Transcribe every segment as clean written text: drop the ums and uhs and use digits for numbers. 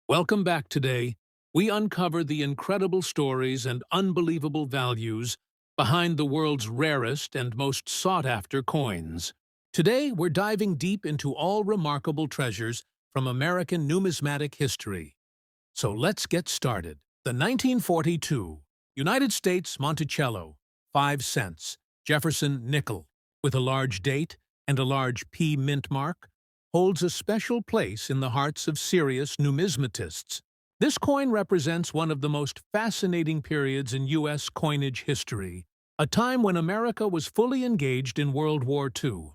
Welcome back. Today, we uncover the incredible stories and unbelievable values behind the world's rarest and most sought-after coins. Today, we're diving deep into all remarkable treasures from American numismatic history. So let's get started. The 1942 United States Monticello, 5 cents, Jefferson nickel, with a large date and a large P mint mark, holds a special place in the hearts of serious numismatists. This coin represents one of the most fascinating periods in U.S. coinage history, a time when America was fully engaged in World War II.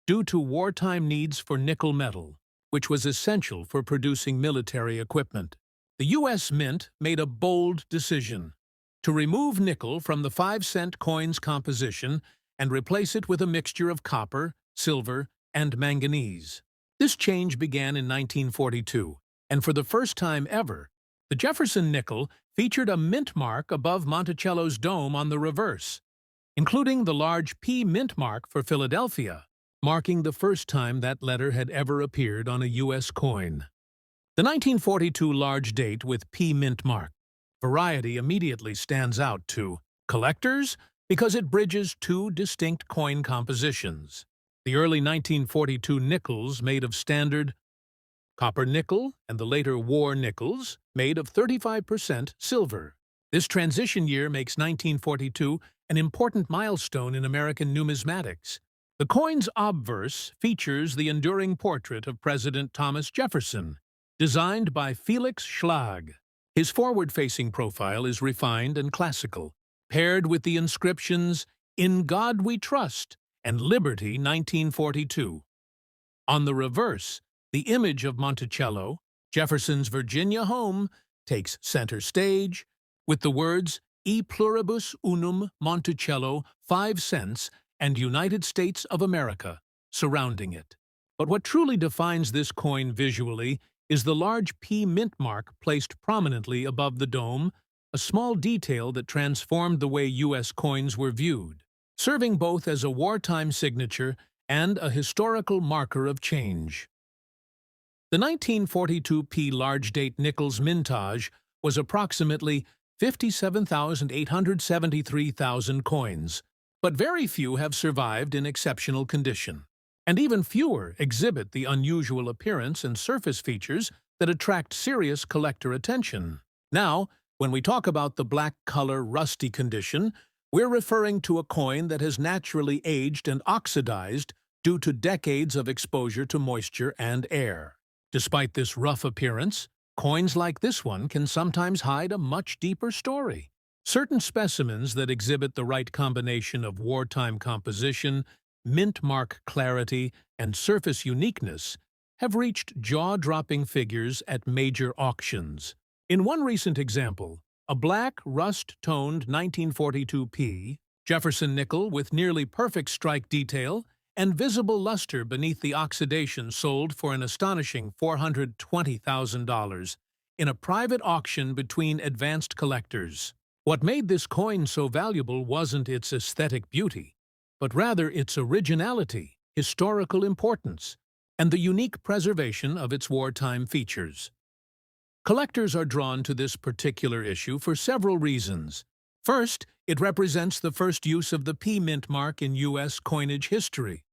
Due to wartime needs for nickel metal, which was essential for producing military equipment, the U.S. Mint made a bold decision to remove nickel from the 5-cent coin's composition and replace it with a mixture of copper, silver, and manganese. This change began in 1942, and for the first time ever, the Jefferson nickel featured a mint mark above Monticello's dome on the reverse, including the large P mint mark for Philadelphia, marking the first time that letter had ever appeared on a U.S. coin. The 1942 large date with P mint mark variety immediately stands out to collectors because it bridges two distinct coin compositions. The early 1942 nickels made of standard copper nickel and the later war nickels made of 35% silver. This transition year makes 1942 an important milestone in American numismatics. The coin's obverse features the enduring portrait of President Thomas Jefferson, designed by Felix Schlag. His forward-facing profile is refined and classical, paired with the inscriptions, "In God We Trust" and "Liberty 1942. On the reverse, the image of Monticello, Jefferson's Virginia home, takes center stage, with the words E pluribus unum Monticello 5 cents and United States of America surrounding it. But what truly defines this coin visually is the large P mint mark placed prominently above the dome, a small detail that transformed the way U.S. coins were viewed, serving both as a wartime signature and a historical marker of change. The 1942 P large date nickel's mintage was approximately 57,873,000 coins, but very few have survived in exceptional condition, and even fewer exhibit the unusual appearance and surface features that attract serious collector attention. Now, when we talk about the black color rusty condition, we're referring to a coin that has naturally aged and oxidized due to decades of exposure to moisture and air. Despite this rough appearance, coins like this one can sometimes hide a much deeper story. Certain specimens that exhibit the right combination of wartime composition, mint mark clarity, and surface uniqueness have reached jaw-dropping figures at major auctions. In one recent example, a black, rust-toned 1942 P, Jefferson nickel with nearly perfect strike detail and visible luster beneath the oxidation sold for an astonishing $420,000 in a private auction between advanced collectors. What made this coin so valuable wasn't its aesthetic beauty, but rather its originality, historical importance, and the unique preservation of its wartime features. Collectors are drawn to this particular issue for several reasons. First, it represents the first use of the P mint mark in U.S. coinage history,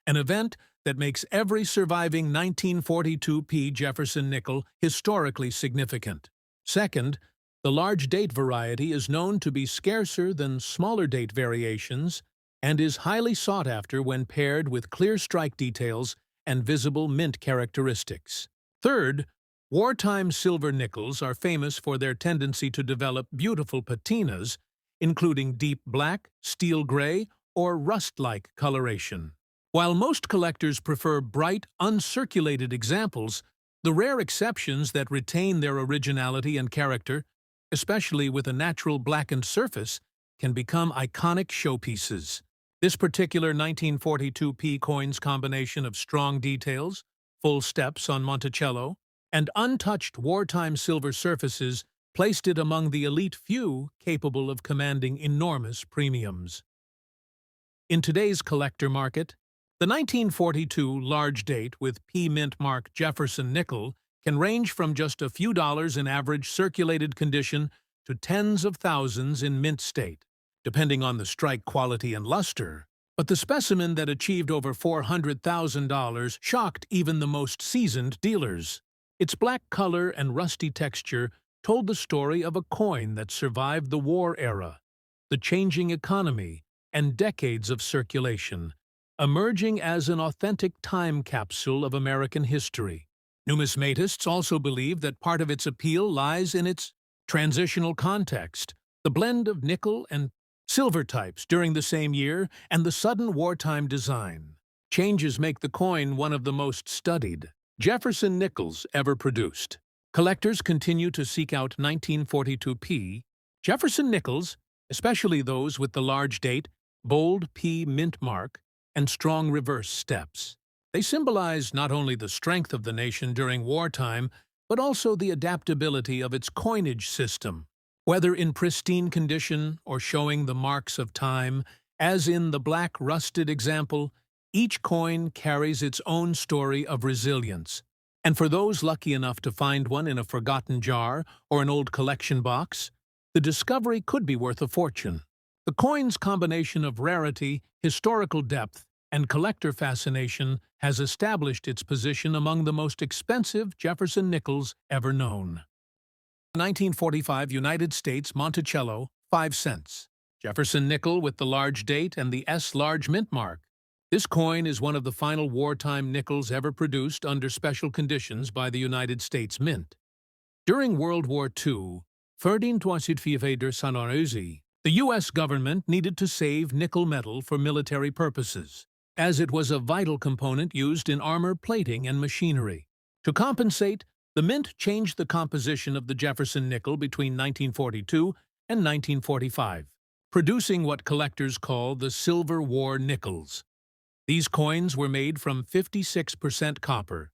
an event that makes every surviving 1942 P Jefferson nickel historically significant. Second, the large date variety is known to be scarcer than smaller date variations and is highly sought after when paired with clear strike details and visible mint characteristics. Third, wartime silver nickels are famous for their tendency to develop beautiful patinas, including deep black, steel gray, or rust-like coloration. While most collectors prefer bright, uncirculated examples, the rare exceptions that retain their originality and character, especially with a natural blackened surface, can become iconic showpieces. This particular 1942 P coin's combination of strong details, full steps on Monticello, and untouched wartime silver surfaces placed it among the elite few capable of commanding enormous premiums. In today's collector market, the 1942 large date with P mint mark Jefferson nickel can range from just a few dollars in average circulated condition to tens of thousands in mint state, depending on the strike quality and luster. But the specimen that achieved over $400,000 shocked even the most seasoned dealers. Its black color and rusty texture told the story of a coin that survived the war era, the changing economy, and decades of circulation, emerging as an authentic time capsule of American history. Numismatists also believe that part of its appeal lies in its transitional context, the blend of nickel and silver types during the same year, and the sudden wartime design. Changes make the coin one of the most studied Jefferson nickels ever produced. Collectors continue to seek out 1942p Jefferson nickels, especially those with the large date, bold P mint mark, and strong reverse steps. They symbolize not only the strength of the nation during wartime, but also the adaptability of its coinage system. Whether in pristine condition or showing the marks of time, as in the black rusted example, each coin carries its own story of resilience. And for those lucky enough to find one in a forgotten jar or an old collection box, the discovery could be worth a fortune. The coin's combination of rarity, historical depth, and collector fascination has established its position among the most expensive Jefferson nickels ever known. 1945 United States Monticello, 5 cents. Jefferson nickel with the large date and the S large mint mark. This coin is one of the final wartime nickels ever produced under special conditions by the United States Mint. During World War II, the U.S. government needed to save nickel metal for military purposes, as it was a vital component used in armor plating and machinery. To compensate, the Mint changed the composition of the Jefferson nickel between 1942 and 1945, producing what collectors call the Silver War nickels. These coins were made from 56% copper,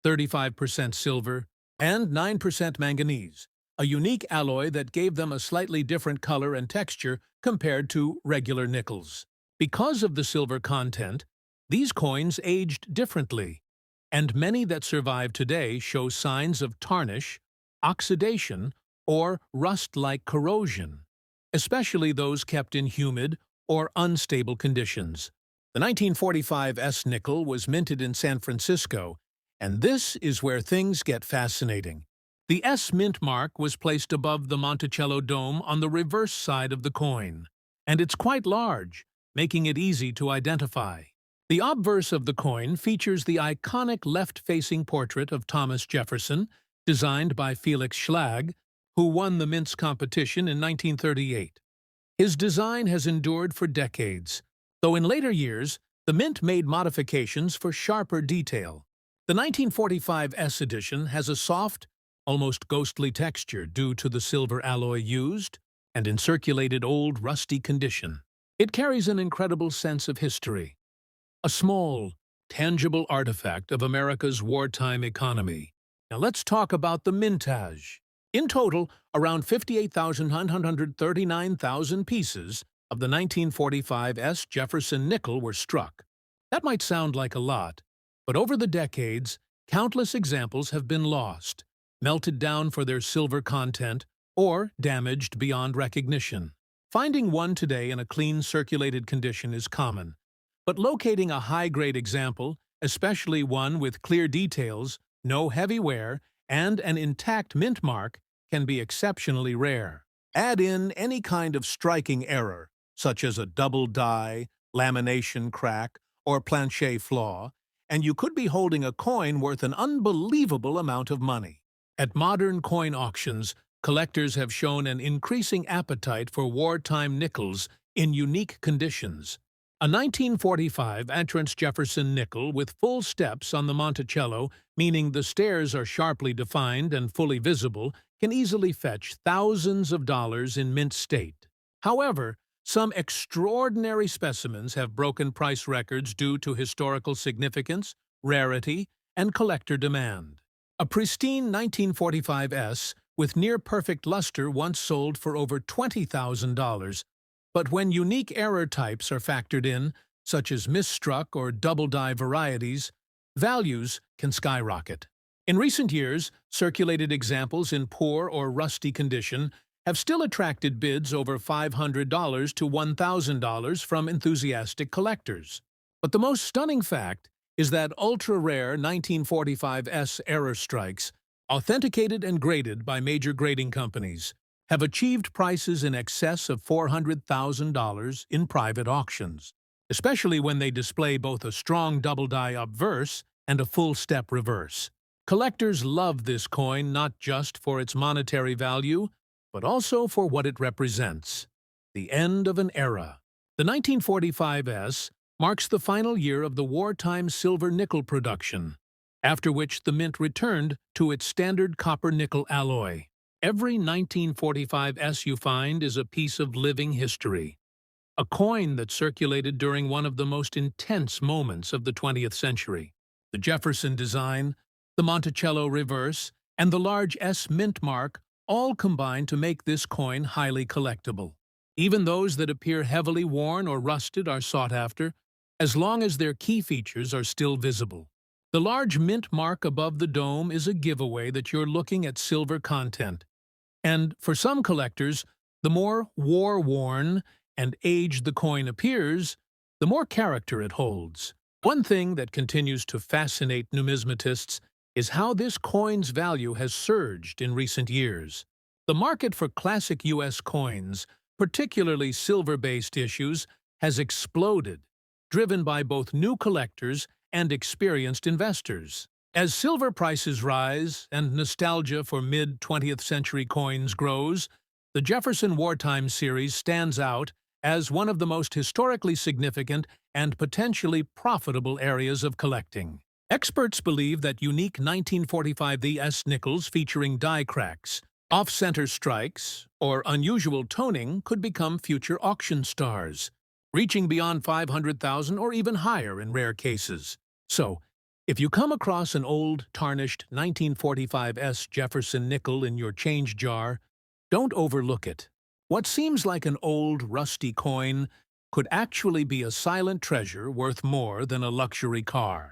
35% silver, and 9% manganese, a unique alloy that gave them a slightly different color and texture compared to regular nickels. Because of the silver content, these coins aged differently, and many that survive today show signs of tarnish, oxidation, or rust-like corrosion, especially those kept in humid or unstable conditions. The 1945 S nickel was minted in San Francisco, and this is where things get fascinating. The S mint mark was placed above the Monticello dome on the reverse side of the coin, and it's quite large, making it easy to identify. The obverse of the coin features the iconic left-facing portrait of Thomas Jefferson, designed by Felix Schlag, who won the Mint's competition in 1938. His design has endured for decades, though in later years, the Mint made modifications for sharper detail. The 1945 S edition has a soft, almost ghostly texture due to the silver alloy used and in circulated old rusty condition. It carries an incredible sense of history, a small, tangible artifact of America's wartime economy. Now let's talk about the mintage. In total, around 58,939,000 pieces of the 1945 S Jefferson nickel were struck. That might sound like a lot, but over the decades, countless examples have been lost, melted down for their silver content, or damaged beyond recognition. Finding one today in a clean circulated condition is common, but locating a high-grade example, especially one with clear details, no heavy wear, and an intact mint mark, can be exceptionally rare. Add in any kind of striking error, such as a double die, lamination crack, or planchet flaw, and you could be holding a coin worth an unbelievable amount of money. At modern coin auctions, collectors have shown an increasing appetite for wartime nickels in unique conditions. A 1945 Entrance Jefferson nickel with full steps on the Monticello, meaning the stairs are sharply defined and fully visible, can easily fetch thousands of dollars in mint state. However, some extraordinary specimens have broken price records due to historical significance, rarity, and collector demand. A pristine 1945 S with near-perfect luster once sold for over $20,000, but when unique error types are factored in, such as misstruck or double-die varieties, values can skyrocket. In recent years, circulated examples in poor or rusty condition have still attracted bids over $500 to $1,000 from enthusiastic collectors. But the most stunning fact is that ultra-rare 1945S error strikes, authenticated and graded by major grading companies, have achieved prices in excess of $400,000 in private auctions, especially when they display both a strong double-die obverse and a full-step reverse. Collectors love this coin not just for its monetary value, but also for what it represents: the end of an era. The 1945S marks the final year of the wartime silver-nickel production, after which the mint returned to its standard copper-nickel alloy. Every 1945S you find is a piece of living history, a coin that circulated during one of the most intense moments of the 20th century. The Jefferson design, the Monticello reverse, and the large S mint mark all combine to make this coin highly collectible. Even those that appear heavily worn or rusted are sought after, as long as their key features are still visible. The large mint mark above the dome is a giveaway that you're looking at silver content. And for some collectors, the more war-worn and aged the coin appears, the more character it holds. One thing that continues to fascinate numismatists is how this coin's value has surged in recent years. The market for classic U.S. coins, particularly silver-based issues, has exploded, driven by both new collectors and experienced investors. As silver prices rise and nostalgia for mid-20th century coins grows, the Jefferson Wartime series stands out as one of the most historically significant and potentially profitable areas of collecting. Experts believe that unique 1945S nickels featuring die cracks, off-center strikes, or unusual toning could become future auction stars, reaching beyond $500,000 or even higher in rare cases. So, if you come across an old, tarnished 1945S Jefferson nickel in your change jar, don't overlook it. What seems like an old, rusty coin could actually be a silent treasure worth more than a luxury car.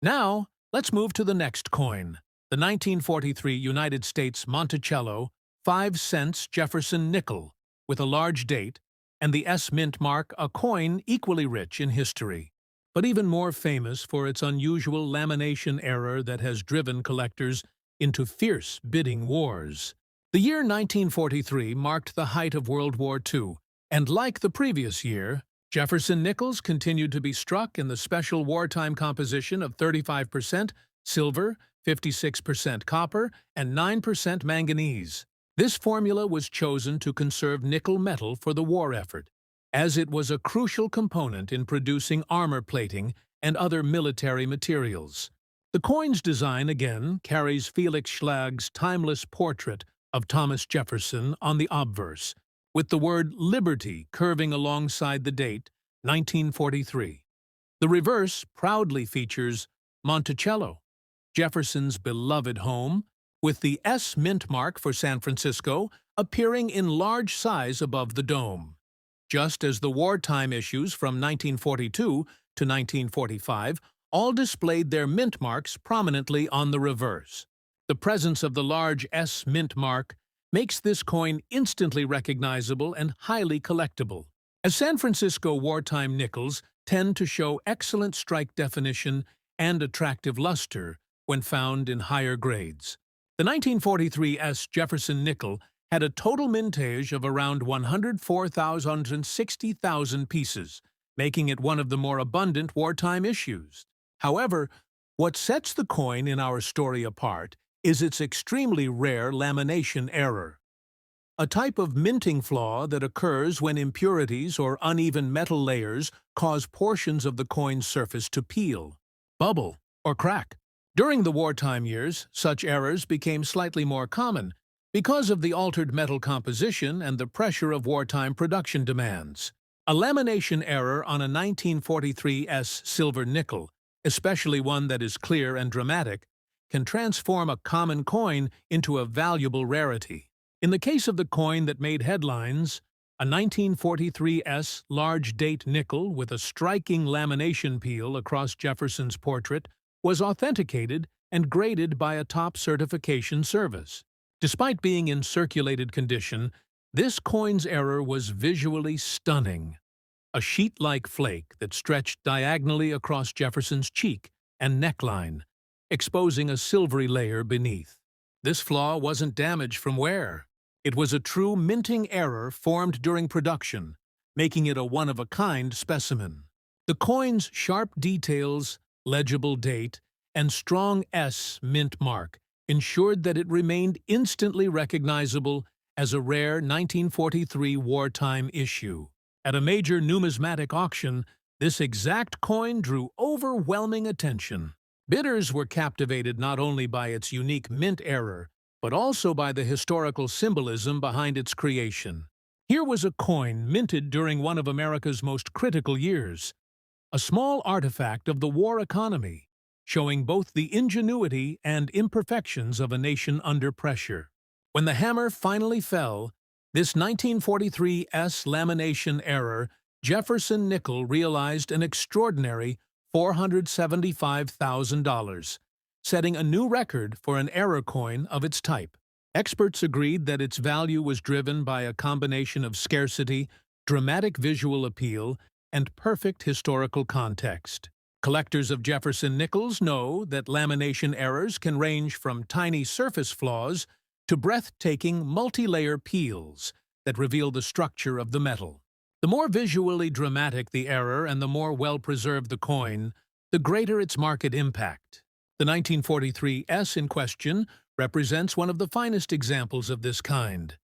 Now, let's move to the next coin, the 1943 United States Monticello 5 cents Jefferson nickel, with a large date, and the S mint mark, a coin equally rich in history, but even more famous for its unusual lamination error that has driven collectors into fierce bidding wars. The year 1943 marked the height of World War II, and like the previous year, Jefferson nickels continued to be struck in the special wartime composition of 35% silver, 56% copper, and 9% manganese. This formula was chosen to conserve nickel metal for the war effort, as it was a crucial component in producing armor plating and other military materials. The coin's design, again, carries Felix Schlag's timeless portrait of Thomas Jefferson on the obverse, with the word Liberty curving alongside the date, 1943. The reverse proudly features Monticello, Jefferson's beloved home, with the S mint mark for San Francisco appearing in large size above the dome. Just as the wartime issues from 1942 to 1945 all displayed their mint marks prominently on the reverse. The presence of the large S mint mark makes this coin instantly recognizable and highly collectible, as San Francisco wartime nickels tend to show excellent strike definition and attractive luster when found in higher grades. The 1943 S Jefferson nickel had a total mintage of around 104,060,000 pieces, making it one of the more abundant wartime issues. However, what sets the coin in our story apart is its extremely rare lamination error, a type of minting flaw that occurs when impurities or uneven metal layers cause portions of the coin's surface to peel, bubble, or crack. During the wartime years, such errors became slightly more common because of the altered metal composition and the pressure of wartime production demands. A lamination error on a 1943S silver nickel, especially one that is clear and dramatic, can transform a common coin into a valuable rarity. In the case of the coin that made headlines, a 1943S large date nickel with a striking lamination peel across Jefferson's portrait was authenticated and graded by a top certification service. Despite being in circulated condition, this coin's error was visually stunning. A sheet-like flake that stretched diagonally across Jefferson's cheek and neckline, exposing a silvery layer beneath. This flaw wasn't damage from wear. It was a true minting error formed during production, making it a one-of-a-kind specimen. The coin's sharp details, legible date, and strong S mint mark ensured that it remained instantly recognizable as a rare 1943 wartime issue. At a major numismatic auction, this exact coin drew overwhelming attention. Bidders were captivated not only by its unique mint error, but also by the historical symbolism behind its creation. Here was a coin minted during one of America's most critical years, a small artifact of the war economy, showing both the ingenuity and imperfections of a nation under pressure. When the hammer finally fell, this 1943 S lamination error, Jefferson nickel realized an extraordinary $475,000, setting a new record for an error coin of its type. Experts agreed that its value was driven by a combination of scarcity, dramatic visual appeal, and perfect historical context. Collectors of Jefferson nickels know that lamination errors can range from tiny surface flaws to breathtaking multi-layer peels that reveal the structure of the metal. The more visually dramatic the error and the more well-preserved the coin, the greater its market impact. The 1943 S in question represents one of the finest examples of this kind.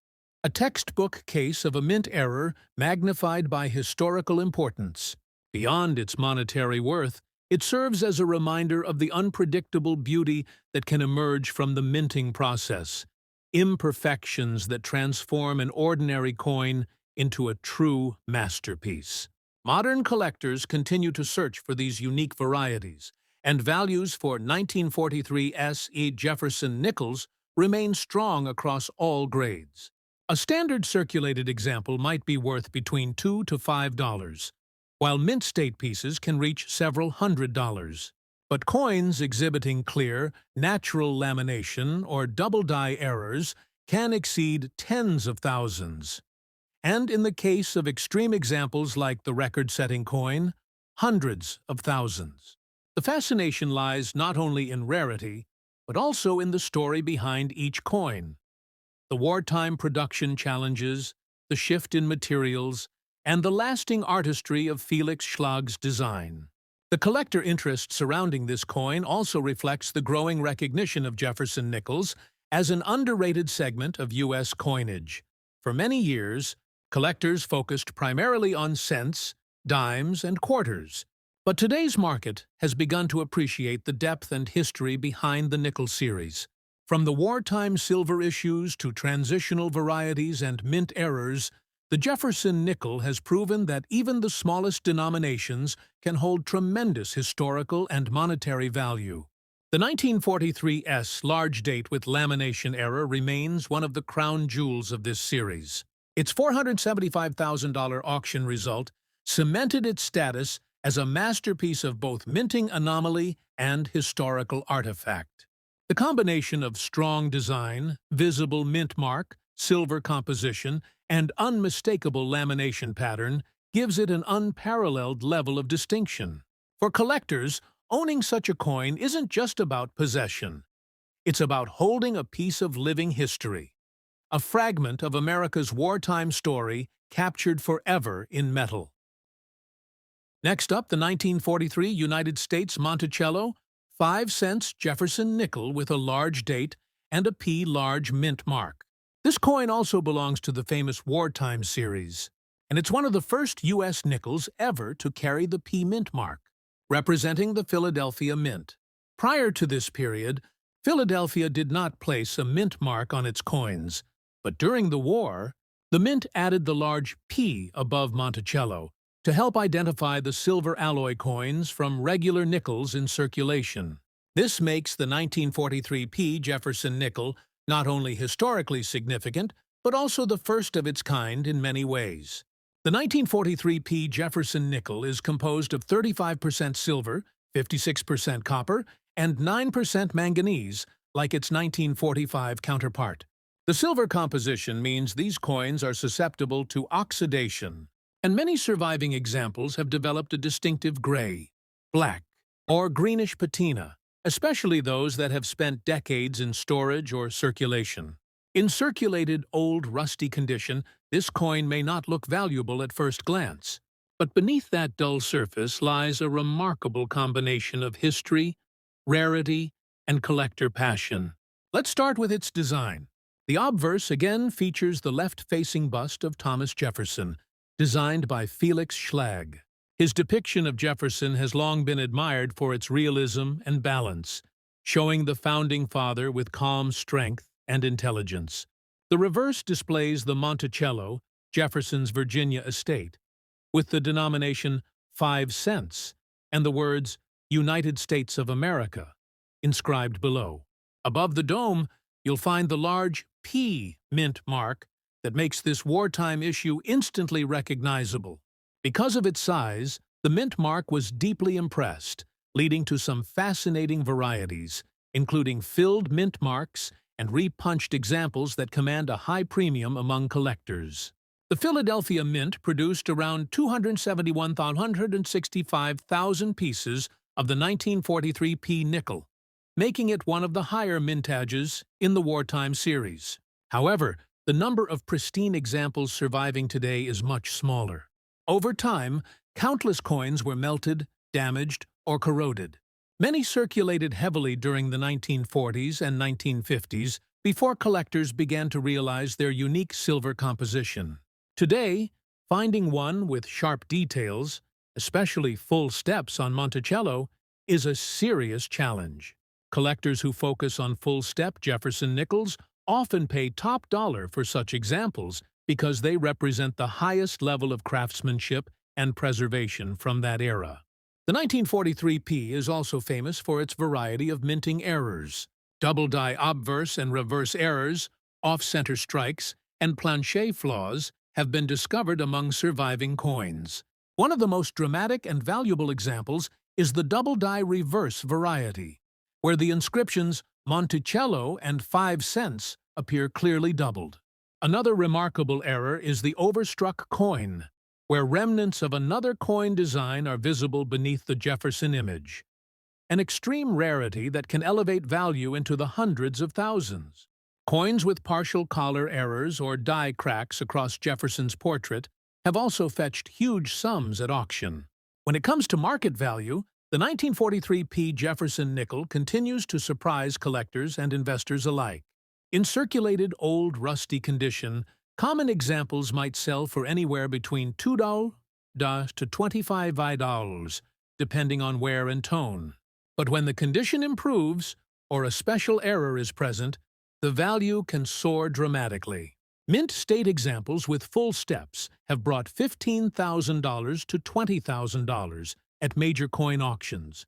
A textbook case of a mint error magnified by historical importance. Beyond its monetary worth, it serves as a reminder of the unpredictable beauty that can emerge from the minting process, imperfections that transform an ordinary coin into a true masterpiece. Modern collectors continue to search for these unique varieties, and values for 1943 S.E. Jefferson nickels remain strong across all grades. A standard circulated example might be worth between $2 to $5, while mint state pieces can reach several $100. But coins exhibiting clear, natural lamination or double-die errors can exceed tens of thousands. And in the case of extreme examples like the record-setting coin, hundreds of thousands. The fascination lies not only in rarity, but also in the story behind each coin. The wartime production challenges, the shift in materials, and the lasting artistry of Felix Schlag's design. The collector interest surrounding this coin also reflects the growing recognition of Jefferson nickels as an underrated segment of U.S. coinage. For many years, collectors focused primarily on cents, dimes, and quarters. But today's market has begun to appreciate the depth and history behind the nickel series. From the wartime silver issues to transitional varieties and mint errors, the Jefferson nickel has proven that even the smallest denominations can hold tremendous historical and monetary value. The 1943 S large date with lamination error remains one of the crown jewels of this series. Its $475,000 auction result cemented its status as a masterpiece of both minting anomaly and historical artifact. The combination of strong design, visible mint mark, silver composition, and unmistakable lamination pattern gives it an unparalleled level of distinction. For collectors, owning such a coin isn't just about possession. It's about holding a piece of living history, a fragment of America's wartime story captured forever in metal. Next up, the 1943 United States Monticello 5 cents Jefferson nickel with a large date and a P large mint mark. This coin also belongs to the famous wartime series, and it's one of the first U.S. nickels ever to carry the P mint mark, representing the Philadelphia Mint. Prior to this period, Philadelphia did not place a mint mark on its coins, but during the war, the mint added the large P above Monticello to help identify the silver alloy coins from regular nickels in circulation. This makes the 1943 P Jefferson nickel not only historically significant, but also the first of its kind in many ways. The 1943 P Jefferson nickel is composed of 35% silver, 56% copper, and 9% manganese, like its 1945 counterpart. The silver composition means these coins are susceptible to oxidation, and many surviving examples have developed a distinctive gray, black, or greenish patina, especially those that have spent decades in storage or circulation. In circulated, old, rusty condition, this coin may not look valuable at first glance, but beneath that dull surface lies a remarkable combination of history, rarity, and collector passion. Let's start with its design. The obverse again features the left-facing bust of Thomas Jefferson, designed by Felix Schlag. His depiction of Jefferson has long been admired for its realism and balance, showing the founding father with calm strength and intelligence. The reverse displays the Monticello, Jefferson's Virginia estate, with the denomination 5 cents and the words United States of America inscribed below. Above the dome, you'll find the large P mint mark that makes this wartime issue instantly recognizable. Because of its size, the mint mark was deeply impressed, leading to some fascinating varieties, including filled mint marks and repunched examples that command a high premium among collectors. The Philadelphia Mint produced around 271,165,000 pieces of the 1943 P nickel, making it one of the higher mintages in the wartime series. However, the number of pristine examples surviving today is much smaller. Over time, countless coins were melted, damaged, or corroded. Many circulated heavily during the 1940s and 1950s before collectors began to realize their unique silver composition. Today, finding one with sharp details, especially full steps on Monticello, is a serious challenge. Collectors who focus on full-step Jefferson nickels often pay top dollar for such examples because they represent the highest level of craftsmanship and preservation from that era. The 1943 P is also famous for its variety of minting errors. Double-die obverse and reverse errors, off-center strikes, and planchet flaws have been discovered among surviving coins. One of the most dramatic and valuable examples is the double-die reverse variety, where the inscriptions Monticello and 5 cents appear clearly doubled. Another remarkable error is the overstruck coin, where remnants of another coin design are visible beneath the Jefferson image, an extreme rarity that can elevate value into the hundreds of thousands. Coins with partial collar errors or die cracks across Jefferson's portrait have also fetched huge sums at auction. When it comes to market value, the 1943 P Jefferson nickel continues to surprise collectors and investors alike. In circulated old rusty condition, common examples might sell for anywhere between $2 to $25, depending on wear and tone. But when the condition improves, or a special error is present, the value can soar dramatically. Mint state examples with full steps have brought $15,000 to $20,000 at major coin auctions,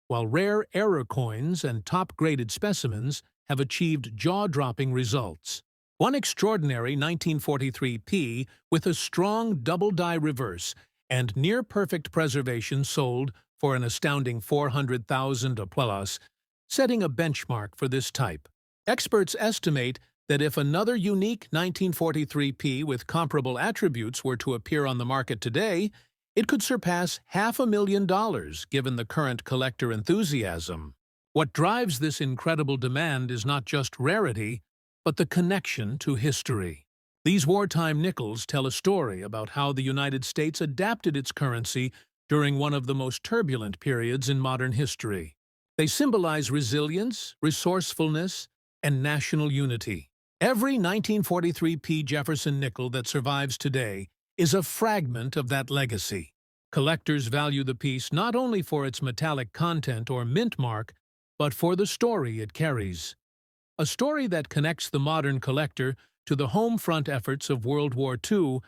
while rare error coins and top-graded specimens have achieved jaw-dropping results. One extraordinary 1943 P with a strong double-die reverse and near-perfect preservation sold for an astounding $400,000 setting a benchmark for this type. Experts estimate that if another unique 1943 P with comparable attributes were to appear on the market today, it could surpass $500,000 given the current collector enthusiasm. What drives this incredible demand is not just rarity, but the connection to history. These wartime nickels tell a story about how the United States adapted its currency during one of the most turbulent periods in modern history. They symbolize resilience, resourcefulness, and national unity. Every 1943 P Jefferson nickel that survives today is a fragment of that legacy. Collectors value the piece not only for its metallic content or mint mark, but for the story it carries. A story that connects the modern collector to the home front efforts of World War II.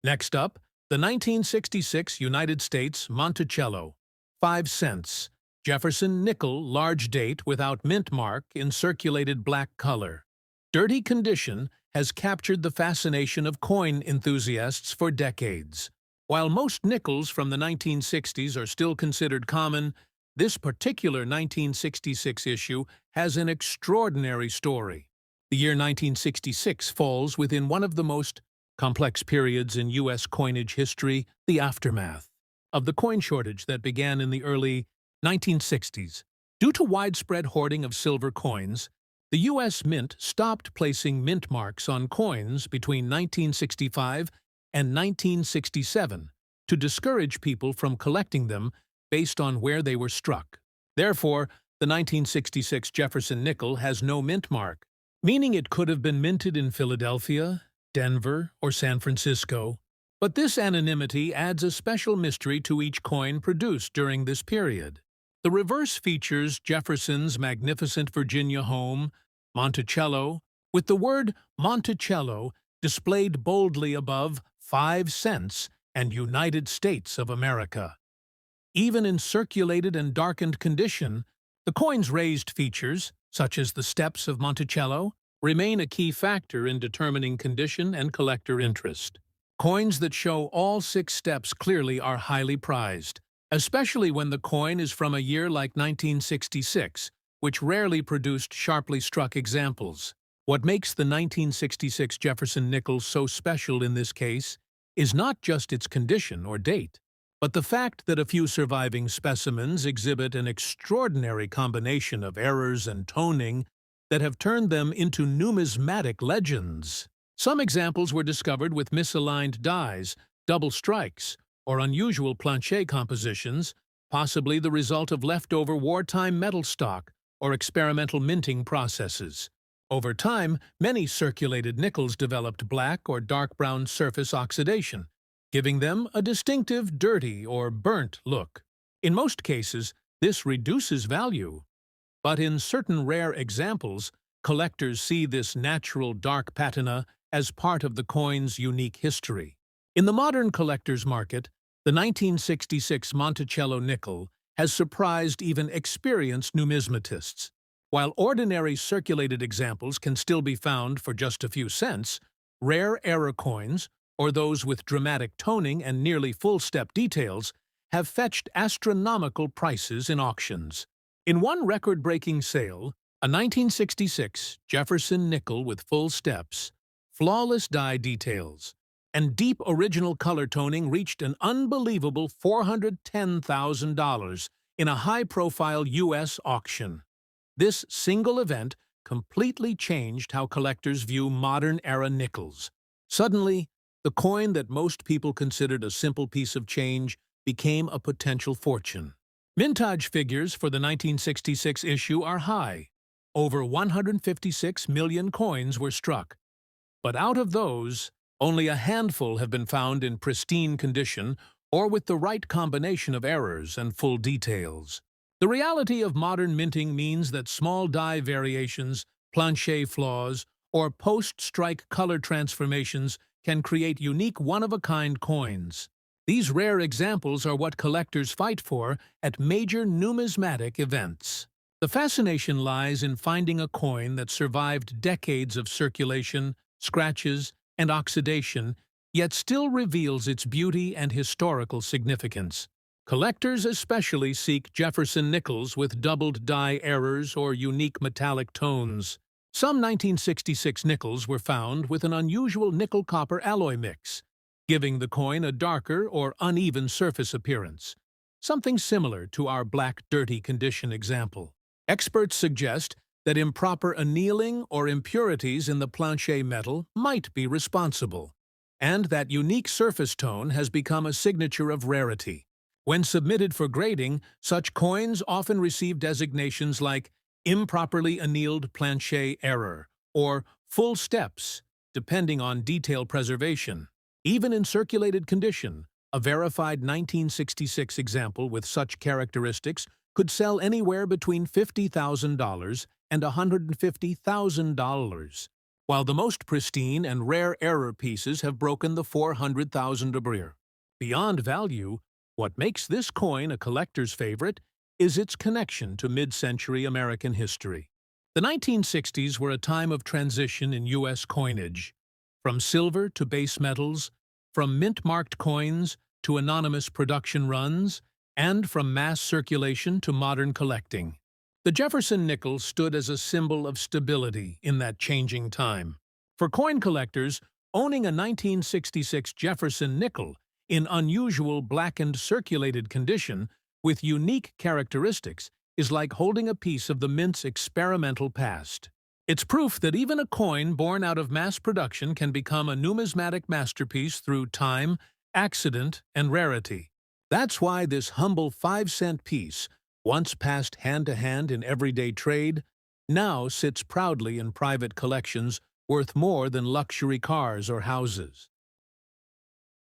Next up, the 1966 United States Monticello, 5 cents, Jefferson nickel large date without mint mark in circulated black color. Dirty condition has captured the fascination of coin enthusiasts for decades. While most nickels from the 1960s are still considered common, this particular 1966 issue has an extraordinary story. The year 1966 falls within one of the most complex periods in U.S. coinage history, the aftermath of the coin shortage that began in the early 1960s. Due to widespread hoarding of silver coins, the U.S. Mint stopped placing mint marks on coins between 1965 and 1967 to discourage people from collecting them based on where they were struck. Therefore, the 1966 Jefferson nickel has no mint mark, meaning it could have been minted in Philadelphia, Denver, or San Francisco. But this anonymity adds a special mystery to each coin produced during this period. The reverse features Jefferson's magnificent Virginia home, Monticello, with the word Monticello displayed boldly above 5 cents and United States of America. Even in circulated and darkened condition, the coin's raised features, such as the steps of Monticello, remain a key factor in determining condition and collector interest. Coins that show all 6 steps clearly are highly prized, especially when the coin is from a year like 1966, which rarely produced sharply struck examples. What makes the 1966 Jefferson nickel so special in this case is not just its condition or date, but the fact that a few surviving specimens exhibit an extraordinary combination of errors and toning that have turned them into numismatic legends. Some examples were discovered with misaligned dies, double strikes, or unusual plancher compositions, possibly the result of leftover wartime metal stock or experimental minting processes. Over time, many circulated nickels developed black or dark brown surface oxidation, giving them a distinctive dirty or burnt look. In most cases, this reduces value. But in certain rare examples, collectors see this natural dark patina as part of the coin's unique history. In the modern collector's market, the 1966 Monticello nickel has surprised even experienced numismatists. While ordinary circulated examples can still be found for just a few cents, rare error coins, or those with dramatic toning and nearly full-step details, have fetched astronomical prices in auctions. In one record-breaking sale, a 1966 Jefferson nickel with full steps, flawless die details, and deep original color toning reached an unbelievable $410,000 in a high-profile U.S. auction. This single event completely changed how collectors view modern-era nickels. Suddenly, the coin that most people considered a simple piece of change became a potential fortune. Mintage figures for the 1966 issue are high. Over 156 million coins were struck. But out of those, only a handful have been found in pristine condition or with the right combination of errors and full details. The reality of modern minting means that small die variations, plancher flaws, or post-strike color transformations can create unique one-of-a-kind coins. These rare examples are what collectors fight for at major numismatic events. The fascination lies in finding a coin that survived decades of circulation, scratches, and oxidation, yet still reveals its beauty and historical significance. Collectors especially seek Jefferson nickels with doubled die errors or unique metallic tones. Some 1966 nickels were found with an unusual nickel-copper alloy mix, giving the coin a darker or uneven surface appearance, something similar to our black dirty condition example. Experts suggest that improper annealing or impurities in the plancher metal might be responsible, and that unique surface tone has become a signature of rarity. When submitted for grading, such coins often receive designations like improperly annealed plancher error or full steps, depending on detail preservation. Even in circulated condition, a verified 1966 example with such characteristics could sell anywhere between $50,000 and $150,000, while the most pristine and rare error pieces have broken the $400,000 barrier. Beyond value, what makes this coin a collector's favorite is its connection to mid-century American history. The 1960s were a time of transition in U.S. coinage, from silver to base metals, from mint-marked coins to anonymous production runs, and from mass circulation to modern collecting. The Jefferson nickel stood as a symbol of stability in that changing time. For coin collectors, owning a 1966 Jefferson nickel in unusual blackened circulated condition with unique characteristics is like holding a piece of the mint's experimental past. It's proof that even a coin born out of mass production can become a numismatic masterpiece through time, accident, and rarity. That's why this humble 5-cent piece, once passed hand-to-hand in everyday trade, now sits proudly in private collections worth more than luxury cars or houses.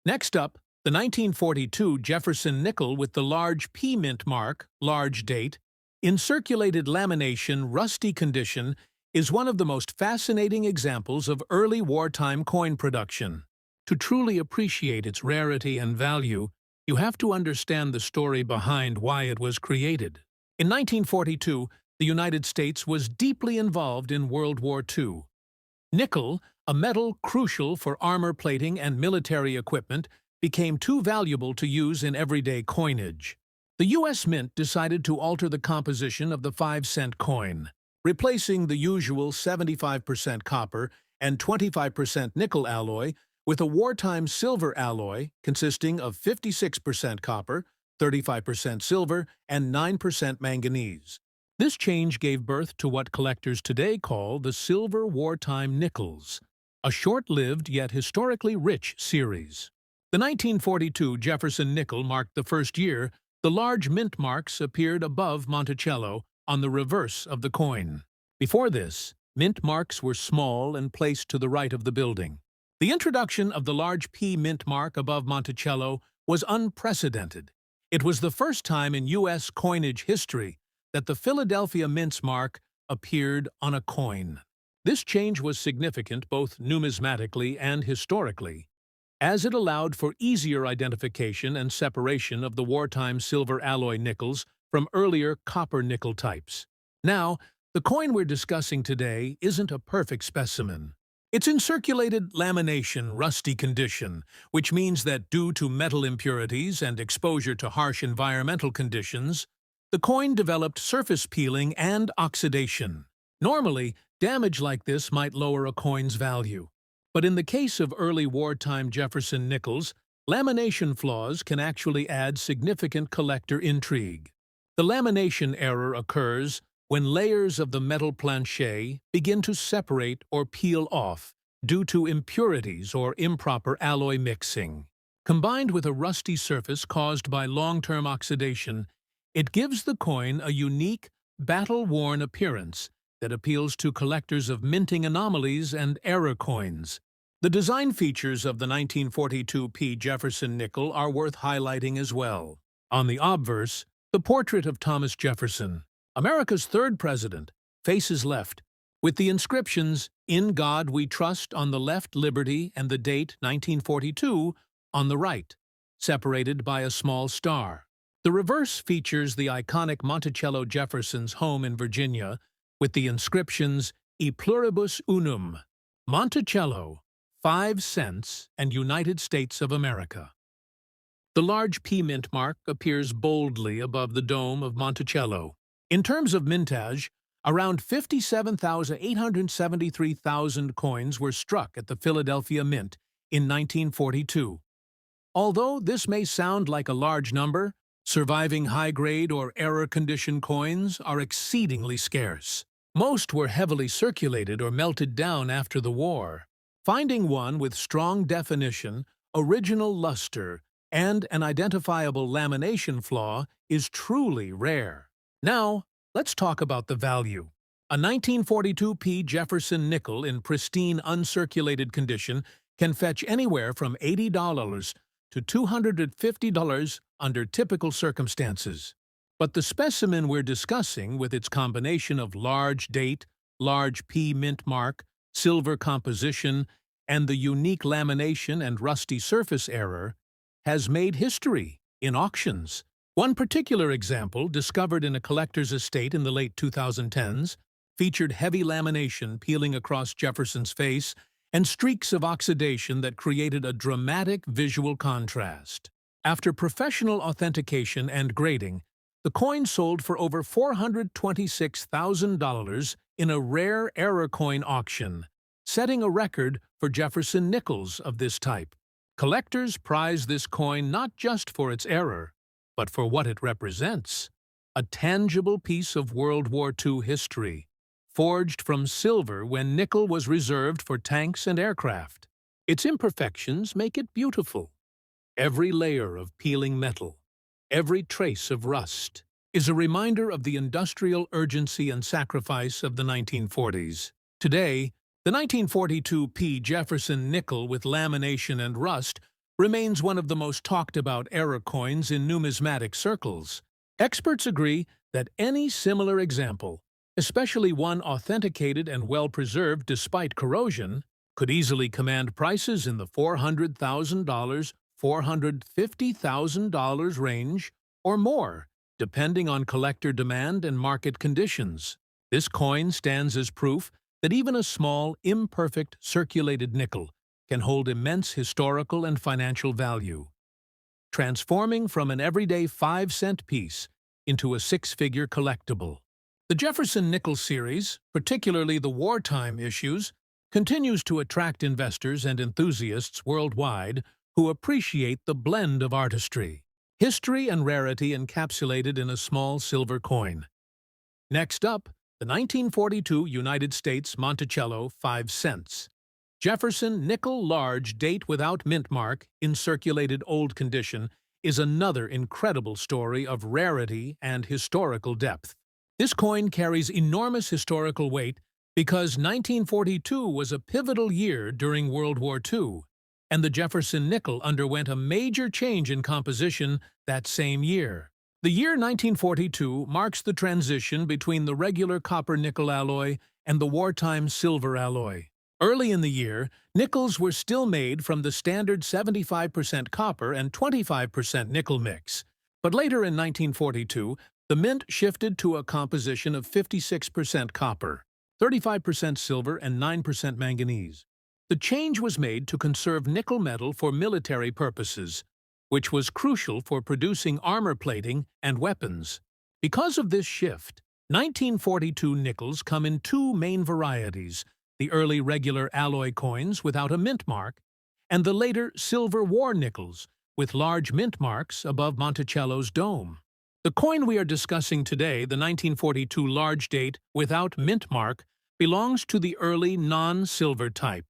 Next up, the 1942 Jefferson nickel with the large P mint mark, large date, in circulated lamination, rusty condition, is one of the most fascinating examples of early wartime coin production. To truly appreciate its rarity and value, you have to understand the story behind why it was created. In 1942, the United States was deeply involved in World War II. Nickel, a metal crucial for armor plating and military equipment, became too valuable to use in everyday coinage. The U.S. Mint decided to alter the composition of the 5-cent coin, replacing the usual 75% copper and 25% nickel alloy with a wartime silver alloy consisting of 56% copper, 35% silver, and 9% manganese. This change gave birth to what collectors today call the silver wartime nickels, a short-lived yet historically rich series. The 1942 Jefferson nickel marked the first year the large mint marks appeared above Monticello on the reverse of the coin. Before this, mint marks were small and placed to the right of the building. The introduction of the large P mint mark above Monticello was unprecedented. It was the first time in U.S. coinage history that the Philadelphia Mint's mark appeared on a coin. This change was significant both numismatically and historically, as it allowed for easier identification and separation of the wartime silver alloy nickels from earlier copper nickel types. Now, the coin we're discussing today isn't a perfect specimen. It's in circulated lamination, rusty condition, which means that due to metal impurities and exposure to harsh environmental conditions, the coin developed surface peeling and oxidation. Normally, damage like this might lower a coin's value. But in the case of early wartime Jefferson nickels, lamination flaws can actually add significant collector intrigue. The lamination error occurs when layers of the metal planchet begin to separate or peel off due to impurities or improper alloy mixing. Combined with a rusty surface caused by long-term oxidation, it gives the coin a unique, battle-worn appearance that appeals to collectors of minting anomalies and error coins. The design features of the 1942 P. Jefferson nickel are worth highlighting as well. On the obverse, the portrait of Thomas Jefferson, America's third president, faces left, with the inscriptions, "In God We Trust" on the left, liberty, and the date 1942 on the right, separated by a small star. The reverse features the iconic Monticello Jefferson's home in Virginia, with the inscriptions, "E pluribus unum", Monticello, 5 cents, and United States of America. The large P mint mark appears boldly above the dome of Monticello. In terms of mintage, around 57,873,000 coins were struck at the Philadelphia Mint in 1942. Although this may sound like a large number, surviving high-grade or error-condition coins are exceedingly scarce. Most were heavily circulated or melted down after the war. Finding one with strong definition, original luster, and an identifiable lamination flaw is truly rare. Now, let's talk about the value. A 1942 P. Jefferson nickel in pristine uncirculated condition can fetch anywhere from $80 to $250 under typical circumstances. But the specimen we're discussing, with its combination of large date, large P mint mark, silver composition, and the unique lamination and rusty surface error, has made history in auctions. One particular example, discovered in a collector's estate in the late 2010s, featured heavy lamination peeling across Jefferson's face and streaks of oxidation that created a dramatic visual contrast. After professional authentication and grading, the coin sold for over $426,000 in a rare error coin auction, setting a record for Jefferson nickels of this type. Collectors prize this coin not just for its error, but for what it represents: a tangible piece of World War II history, forged from silver when nickel was reserved for tanks and aircraft. Its imperfections make it beautiful. Every layer of peeling metal, every trace of rust, is a reminder of the industrial urgency and sacrifice of the 1940s. Today, the 1942 P. Jefferson nickel with lamination and rust remains one of the most talked-about error coins in numismatic circles. Experts agree that any similar example, especially one authenticated and well-preserved despite corrosion, could easily command prices in the $400,000, $450,000 range or more, depending on collector demand and market conditions. This coin stands as proof that even a small, imperfect, circulated nickel can hold immense historical and financial value, transforming from an everyday 5-cent piece into a 6-figure collectible. The Jefferson Nickel series, particularly the wartime issues, continues to attract investors and enthusiasts worldwide who appreciate the blend of artistry, history, and rarity encapsulated in a small silver coin. Next up, the 1942 United States Monticello 5 cents. Jefferson nickel large date without mint mark in circulated old condition is another incredible story of rarity and historical depth. This coin carries enormous historical weight because 1942 was a pivotal year during World War II, and the Jefferson nickel underwent a major change in composition that same year. The year 1942 marks the transition between the regular copper-nickel alloy and the wartime silver alloy. Early in the year, nickels were still made from the standard 75% copper and 25% nickel mix. But later in 1942, the mint shifted to a composition of 56% copper, 35% silver, and 9% manganese. The change was made to conserve nickel metal for military purposes, which was crucial for producing armor plating and weapons. Because of this shift, 1942 nickels come in two main varieties: the early regular alloy coins without a mint mark, and the later silver war nickels with large mint marks above Monticello's dome. The coin we are discussing today, the 1942 large date without mint mark, belongs to the early non-silver type,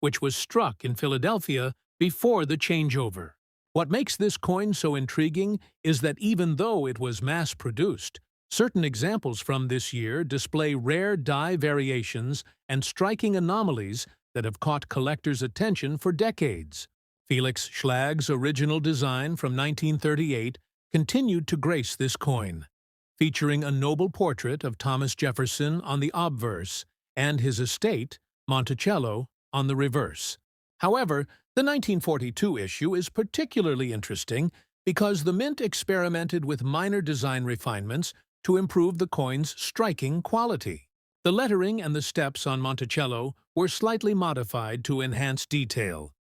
which was struck in Philadelphia before the changeover. What makes this coin so intriguing is that even though it was mass-produced, certain examples from this year display rare die variations and striking anomalies that have caught collectors' attention for decades. Felix Schlag's original design from 1938 continued to grace this coin, featuring a noble portrait of Thomas Jefferson on the obverse and his estate, Monticello, on the reverse. However, the 1942 issue is particularly interesting because the mint experimented with minor design refinements to improve the coin's striking quality. The lettering and the steps on Monticello were slightly modified to enhance detail,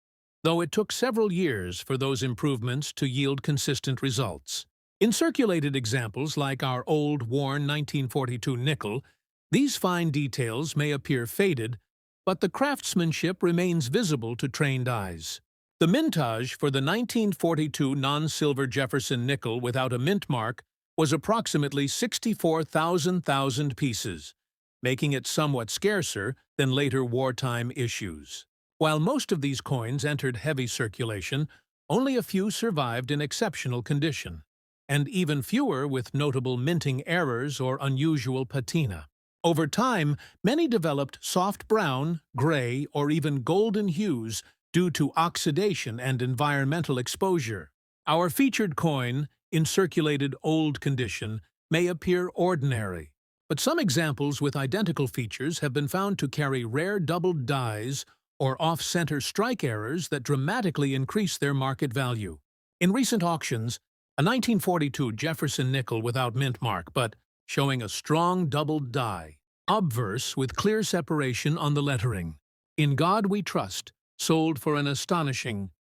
though it took several years for those improvements to yield consistent results. In circulated examples like our old, worn 1942 nickel, these fine details may appear faded, but the craftsmanship remains visible to trained eyes. The mintage for the 1942 non-silver Jefferson nickel without a mint mark was approximately 64,000 pieces, making it somewhat scarcer than later wartime issues. While most of these coins entered heavy circulation, only a few survived in exceptional condition, and even fewer with notable minting errors or unusual patina. Over time, many developed soft brown, gray, or even golden hues due to oxidation and environmental exposure. Our featured coin, in circulated old condition, may appear ordinary, but some examples with identical features have been found to carry rare doubled dies or off-center strike errors that dramatically increase their market value. In recent auctions, a 1942 Jefferson nickel without mint mark, but showing a strong doubled die, obverse with clear separation on the lettering, "In God We Trust," sold for an astonishing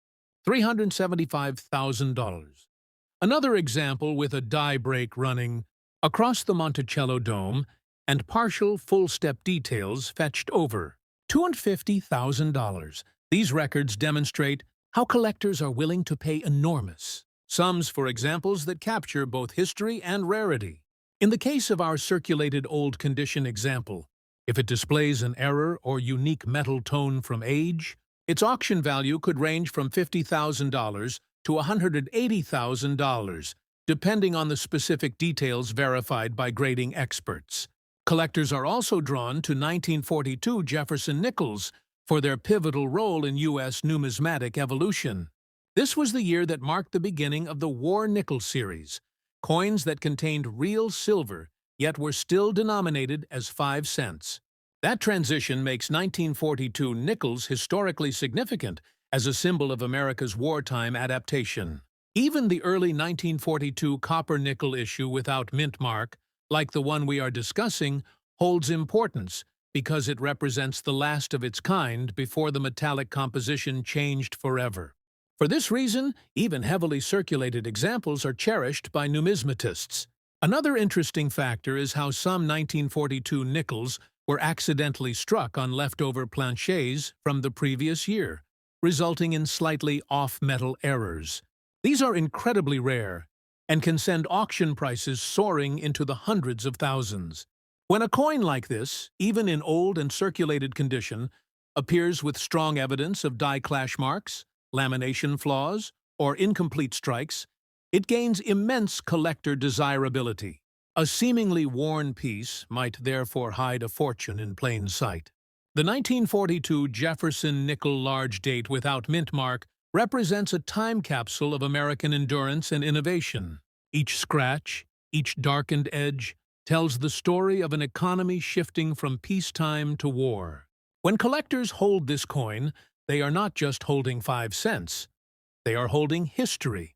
$375,000. Another example with a die break running across the Monticello Dome and partial full-step details fetched over $250,000. These records demonstrate how collectors are willing to pay enormous sums for examples that capture both history and rarity. In the case of our circulated old condition example, if it displays an error or unique metal tone from age, its auction value could range from $50,000 to $180,000, depending on the specific details verified by grading experts. Collectors are also drawn to 1942 Jefferson nickels for their pivotal role in U.S. numismatic evolution. This was the year that marked the beginning of the War Nickel series, coins that contained real silver yet were still denominated as 5 cents. That transition makes 1942 nickels historically significant as a symbol of America's wartime adaptation. Even the early 1942 copper-nickel issue without mint mark, like the one we are discussing, holds importance because it represents the last of its kind before the metallic composition changed forever. For this reason, even heavily circulated examples are cherished by numismatists. Another interesting factor is how some 1942 nickels were accidentally struck on leftover planchets from the previous year, resulting in slightly off-metal errors. These are incredibly rare and can send auction prices soaring into the hundreds of thousands. When a coin like this, even in old and circulated condition, appears with strong evidence of die clash marks, lamination flaws, or incomplete strikes, it gains immense collector desirability. A seemingly worn piece might therefore hide a fortune in plain sight. The 1942 Jefferson nickel large date without mint mark represents a time capsule of American endurance and innovation. Each scratch, each darkened edge, tells the story of an economy shifting from peacetime to war. When collectors hold this coin, they are not just holding 5 cents. They are holding history,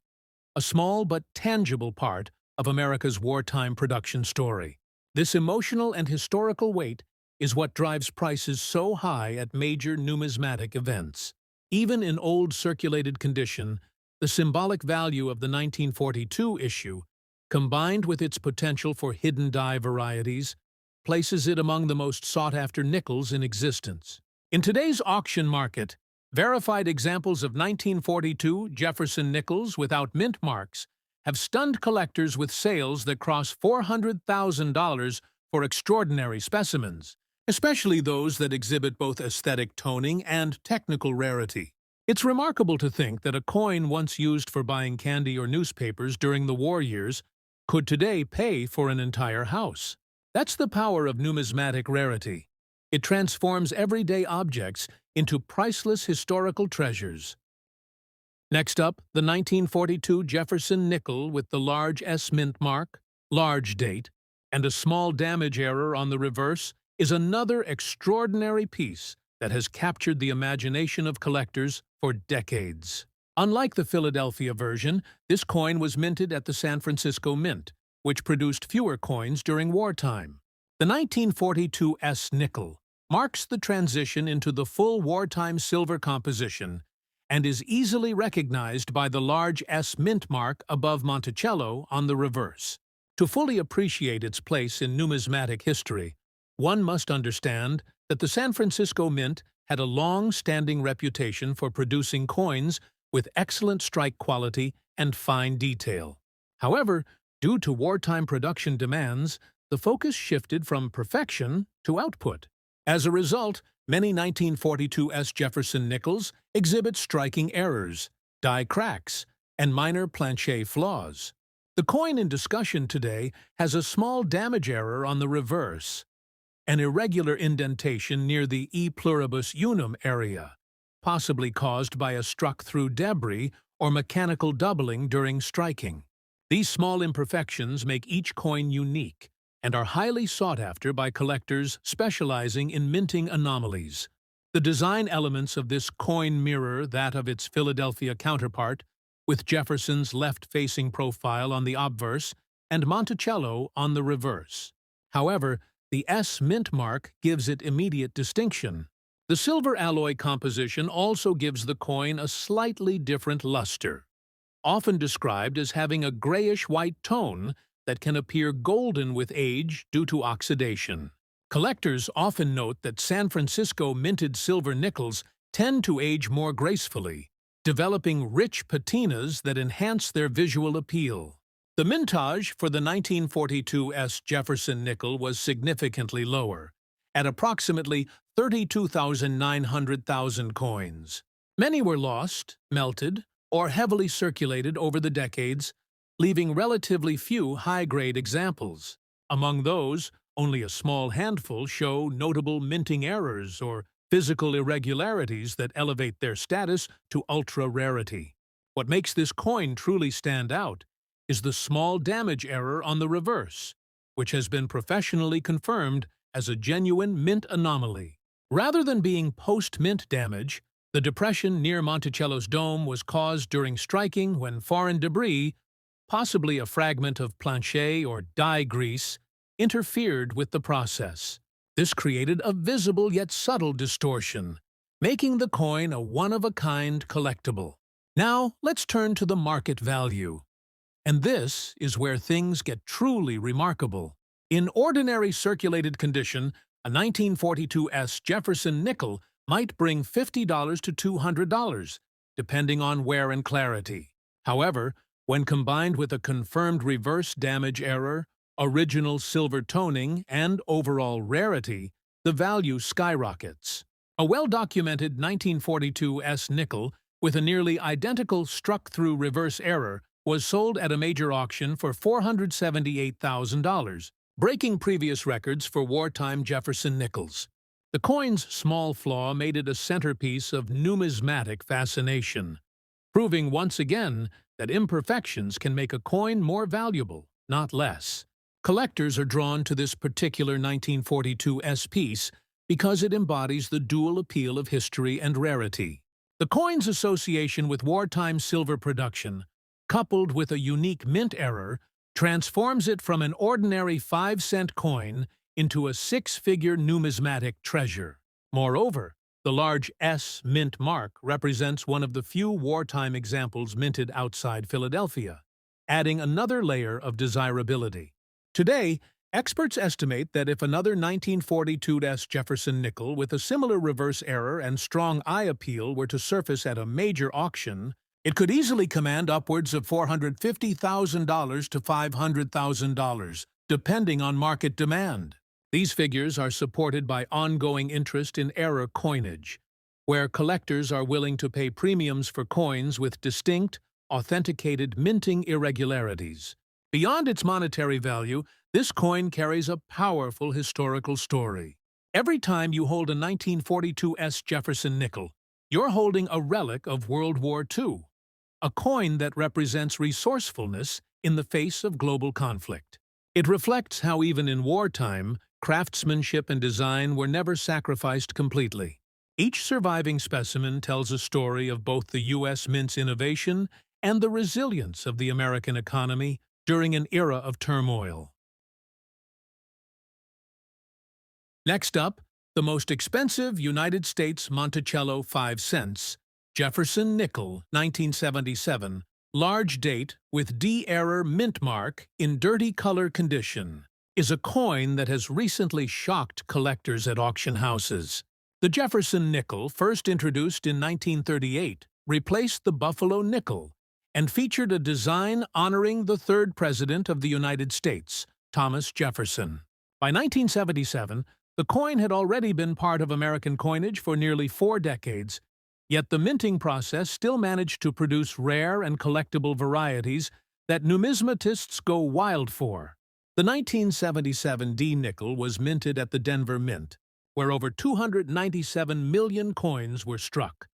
a small but tangible part of America's wartime production story. This emotional and historical weight is what drives prices so high at major numismatic events. Even in old circulated condition, the symbolic value of the 1942 issue, combined with its potential for hidden die varieties, places it among the most sought-after nickels in existence. In today's auction market, verified examples of 1942 Jefferson nickels without mint marks have stunned collectors with sales that cross $400,000 for extraordinary specimens, especially those that exhibit both aesthetic toning and technical rarity. It's remarkable to think that a coin once used for buying candy or newspapers during the war years could today pay for an entire house. That's the power of numismatic rarity. It transforms everyday objects into priceless historical treasures. Next up, the 1942 Jefferson nickel with the large S mint mark, large date, and a small damage error on the reverse is another extraordinary piece that has captured the imagination of collectors for decades. Unlike the Philadelphia version, this coin was minted at the San Francisco Mint, which produced fewer coins during wartime. The 1942 S nickel marks the transition into the full wartime silver composition and is easily recognized by the large S mint mark above Monticello on the reverse. To fully appreciate its place in numismatic history, one must understand that the San Francisco Mint had a long-standing reputation for producing coins with excellent strike quality and fine detail. However, due to wartime production demands, the focus shifted from perfection to output. As a result, many 1942 S Jefferson nickels exhibit striking errors, die cracks, and minor planchet flaws. The coin in discussion today has a small damage error on the reverse, an irregular indentation near the E pluribus unum area, possibly caused by a struck-through debris or mechanical doubling during striking. These small imperfections make each coin unique and are highly sought after by collectors specializing in minting anomalies. The design elements of this coin mirror that of its Philadelphia counterpart, with Jefferson's left-facing profile on the obverse and Monticello on the reverse. However, the S mint mark gives it immediate distinction. The silver alloy composition also gives the coin a slightly different luster, often described as having a grayish-white tone that can appear golden with age due to oxidation. Collectors often note that San Francisco minted silver nickels tend to age more gracefully, developing rich patinas that enhance their visual appeal. The mintage for the 1942 Jefferson nickel was significantly lower, at approximately 32,900,000 coins. Many were lost, melted, or heavily circulated over the decades, leaving relatively few high-grade examples. Among those, only a small handful show notable minting errors or physical irregularities that elevate their status to ultra-rarity. What makes this coin truly stand out is the small damage error on the reverse, which has been professionally confirmed as a genuine mint anomaly. Rather than being post-mint damage, the depression near Monticello's dome was caused during striking when foreign debris, possibly a fragment of plancher or die grease, interfered with the process. This created a visible yet subtle distortion, making the coin a one-of-a-kind collectible. Now, let's turn to the market value. And this is where things get truly remarkable. In ordinary circulated condition, a 1942 Jefferson nickel might bring $50 to $200, depending on wear and clarity. However, when combined with a confirmed reverse damage error, original silver toning, and overall rarity, the value skyrockets. A well-documented 1942 nickel with a nearly identical struck-through reverse error was sold at a major auction for $478,000, breaking previous records for wartime Jefferson nickels. The coin's small flaw made it a centerpiece of numismatic fascination, proving once again that imperfections can make a coin more valuable, not less. Collectors are drawn to this particular 1942 piece because it embodies the dual appeal of history and rarity. The coin's association with wartime silver production, coupled with a unique mint error, transforms it from an ordinary 5-cent coin into a 6-figure numismatic treasure. Moreover, the large S mint mark represents one of the few wartime examples minted outside Philadelphia, adding another layer of desirability. Today, experts estimate that if another 1942 Jefferson nickel with a similar reverse error and strong eye appeal were to surface at a major auction, it could easily command upwards of $450,000 to $500,000, depending on market demand. These figures are supported by ongoing interest in error coinage, where collectors are willing to pay premiums for coins with distinct, authenticated minting irregularities. Beyond its monetary value, this coin carries a powerful historical story. Every time you hold a 1942 Jefferson nickel, you're holding a relic of World War II, a coin that represents resourcefulness in the face of global conflict. It reflects how even in wartime, craftsmanship and design were never sacrificed completely. Each surviving specimen tells a story of both the U.S. Mint's innovation and the resilience of the American economy during an era of turmoil. Next up, the most expensive United States Monticello 5 cents, Jefferson nickel, 1977, large date with D-error mint mark in dirty color condition, is a coin that has recently shocked collectors at auction houses. The Jefferson nickel, first introduced in 1938, replaced the Buffalo nickel and featured a design honoring the third president of the United States, Thomas Jefferson. By 1977, the coin had already been part of American coinage for nearly 4 decades, yet the minting process still managed to produce rare and collectible varieties that numismatists go wild for. The 1977 D nickel was minted at the Denver Mint, where over 297 million coins were struck.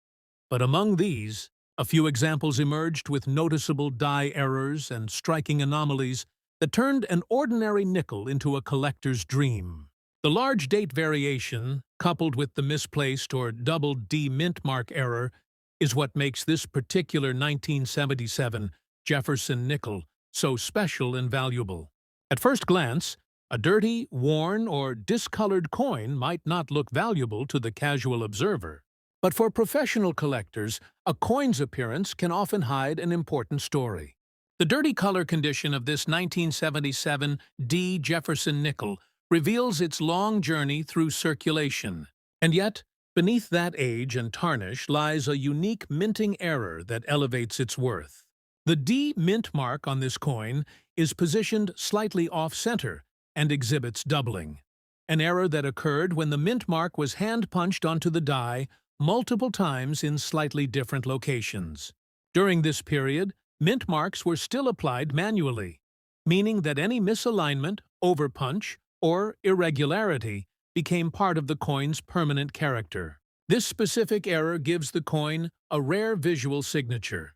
But among these, a few examples emerged with noticeable die errors and striking anomalies that turned an ordinary nickel into a collector's dream. The large date variation, coupled with the misplaced or double D mint mark error, is what makes this particular 1977 Jefferson nickel so special and valuable. At first glance, A dirty, worn, or discolored coin might not look valuable to the casual observer. But for professional collectors, a coin's appearance can often hide an important story. The dirty color condition of this 1977 D. Jefferson nickel reveals its long journey through circulation. And yet, beneath that age and tarnish lies a unique minting error that elevates its worth. The D mint mark on this coin is positioned slightly off-center and exhibits doubling, an error that occurred when the mint mark was hand-punched onto the die multiple times in slightly different locations. During this period, mint marks were still applied manually, meaning that any misalignment, overpunch, or irregularity became part of the coin's permanent character. This specific error gives the coin a rare visual signature.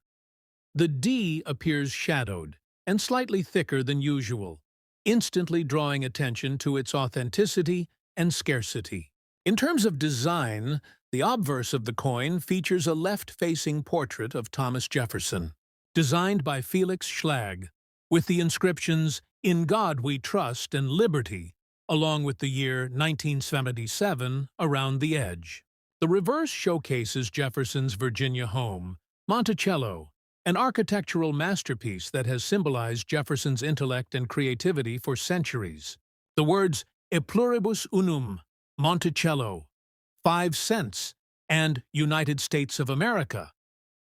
The D appears shadowed and slightly thicker than usual, instantly drawing attention to its authenticity and scarcity. In terms of design, the obverse of the coin features a left-facing portrait of Thomas Jefferson, designed by Felix Schlag, with the inscriptions, "In God We Trust" and "Liberty," along with the year 1977 around the edge. The reverse showcases Jefferson's Virginia home, Monticello, an architectural masterpiece that has symbolized Jefferson's intellect and creativity for centuries. The words "E pluribus unum," Monticello, 5 cents, and United States of America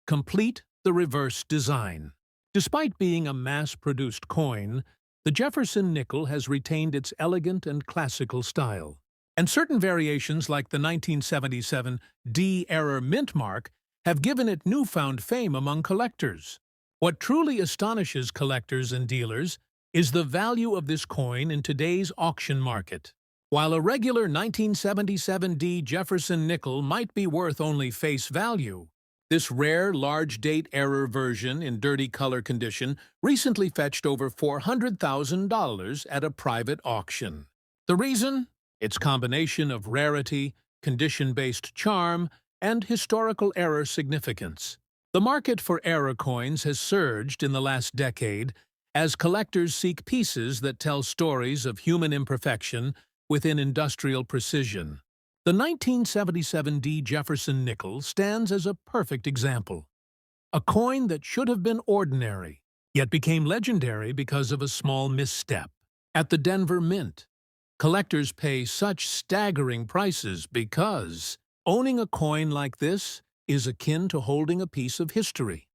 complete the reverse design. Despite being a mass-produced coin, the Jefferson nickel has retained its elegant and classical style. And certain variations like the 1977 D-era mint mark have given it newfound fame among collectors. What truly astonishes collectors and dealers is the value of this coin in today's auction market. While a regular 1977 D Jefferson nickel might be worth only face value, this rare large-date error version in dirty color condition recently fetched over $400,000 at a private auction. The reason? Its combination of rarity, condition-based charm, and historical error significance. The market for error coins has surged in the last decade as collectors seek pieces that tell stories of human imperfection within industrial precision. The 1977 D Jefferson nickel stands as a perfect example. A coin that should have been ordinary, yet became legendary because of a small misstep. At the Denver Mint, collectors pay such staggering prices because owning a coin like this is akin to holding a piece of history.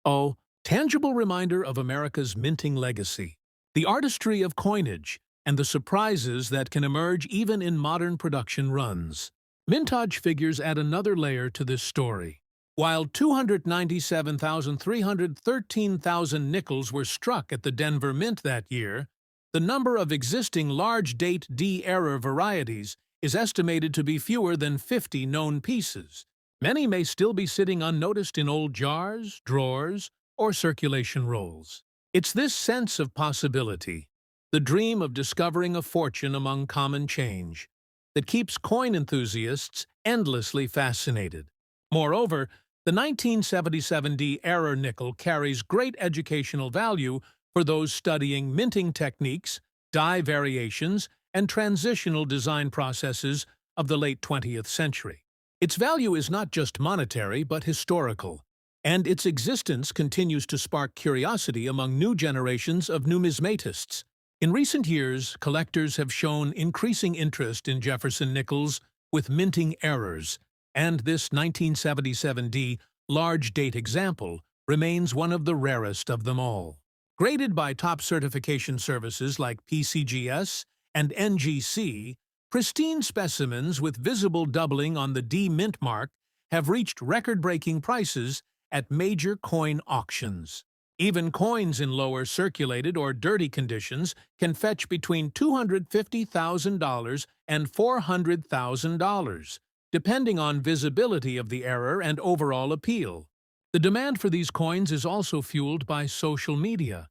Oh, tangible reminder of America's minting legacy, the artistry of coinage, and the surprises that can emerge even in modern production runs. Mintage figures add another layer to this story. While 297,313,000 nickels were struck at the Denver Mint that year, the number of existing large-date D-era varieties is estimated to be fewer than 50 known pieces. Many may still be sitting unnoticed in old jars, drawers, or circulation rolls. It's this sense of possibility, the dream of discovering a fortune among common change, that keeps coin enthusiasts endlessly fascinated. Moreover, the 1977 D-era nickel carries great educational value for those studying minting techniques, die variations, and transitional design processes of the late 20th century. Its value is not just monetary but historical, and its existence continues to spark curiosity among new generations of numismatists. In recent years, collectors have shown increasing interest in Jefferson nickels with minting errors, and this 1977 D large-date example remains one of the rarest of them all. Graded by top certification services like PCGS and NGC, pristine specimens with visible doubling on the D mint mark have reached record-breaking prices at major coin auctions. Even coins in lower circulated or dirty conditions can fetch between $250,000 and $400,000, depending on visibility of the error and overall appeal. The demand for these coins is also fueled by social media,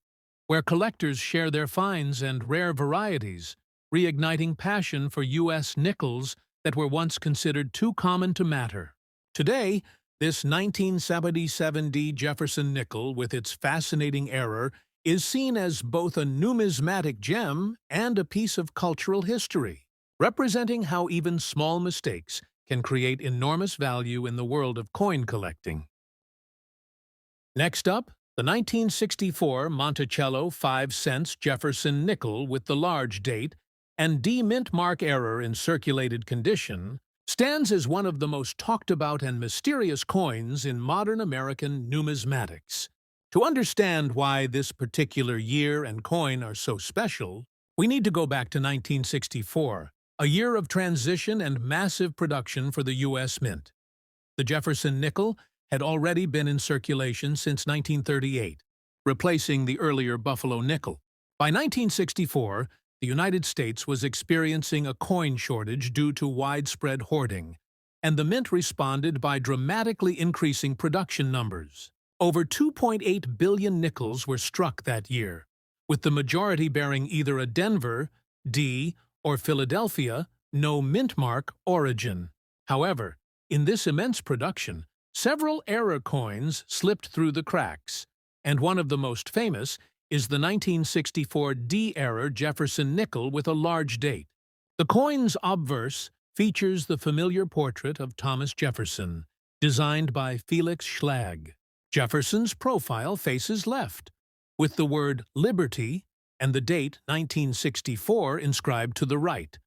where collectors share their finds and rare varieties, reigniting passion for U.S. nickels that were once considered too common to matter. Today, this 1977 D Jefferson nickel, with its fascinating error, is seen as both a numismatic gem and a piece of cultural history, representing how even small mistakes can create enormous value in the world of coin collecting. Next up, the 1964 Monticello 5 cents Jefferson nickel with the large date and D mint mark error in circulated condition stands as one of the most talked about and mysterious coins in modern American numismatics. To understand why this particular year and coin are so special, we need to go back to 1964, a year of transition and massive production for the U.S. Mint. The Jefferson nickel had already been in circulation since 1938, replacing the earlier Buffalo nickel. By 1964, the United States was experiencing a coin shortage due to widespread hoarding, and the Mint responded by dramatically increasing production numbers. Over 2.8 billion nickels were struck that year, with the majority bearing either a Denver, D, or Philadelphia, no mint mark origin. However, in this immense production, several error coins slipped through the cracks, and one of the most famous is the 1964 D-error Jefferson nickel with a large date. The coin's obverse features the familiar portrait of Thomas Jefferson, designed by Felix Schlag. Jefferson's profile faces left, with the word Liberty and the date 1964 inscribed to the right,